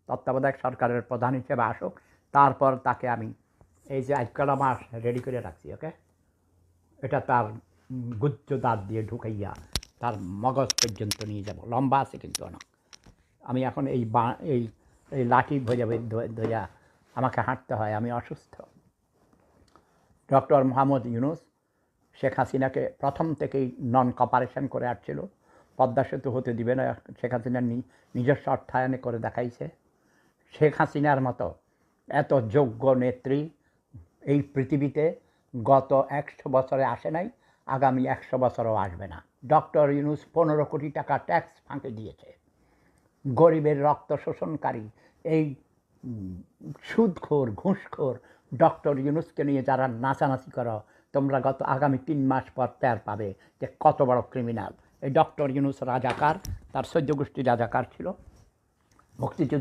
তত্ত্বাবধায়ক সরকারের প্রধান হিসেবে আসুক, তারপর তাকে আমি এই যে আজকাল মাস রেডি করে রাখছি, ওকে, এটা তার গুজ্জ দাঁত দিয়ে ঢুকাইয়া তার মগজ পর্যন্ত নিয়ে যাব। লম্বা আছে কিন্তু অনেক। আমি এখন এই এই লাঠি ধইয়া আমাকে হাঁটতে হয়, আমি অসুস্থ। ডক্টর মোহাম্মদ ইউনূস শেখ হাসিনাকে প্রথম থেকেই নন কপারেশন করে আসছিল, পদ্মা সেতু হতে দিবে না, শেখ হাসিনার নিজস্ব অর্থায়নে করে দেখাইছে। শেখ হাসিনার মতো এত যোগ্য নেত্রী এই পৃথিবীতে গত 100 বছরে আসে নাই, আগামী 100 বছরও আসবে না। ডক্টর ইউনূস 15 কোটি টাকা ট্যাক্স ফাঁকে দিয়েছে। গরিবের রক্ত শোষণকারী এই সুদখোর ঘুষখোর ডক্টর ইউনূসকে নিয়ে যারা নাচানাচি করো, তোমরা আগামী 3 মাস পর টের পাবে যে কত বড় ক্রিমিনাল। এই ডক্টর ইউনূস রাজাকার, তার 14 গোষ্ঠী রাজাকার ছিল। মুক্তিযুদ্ধ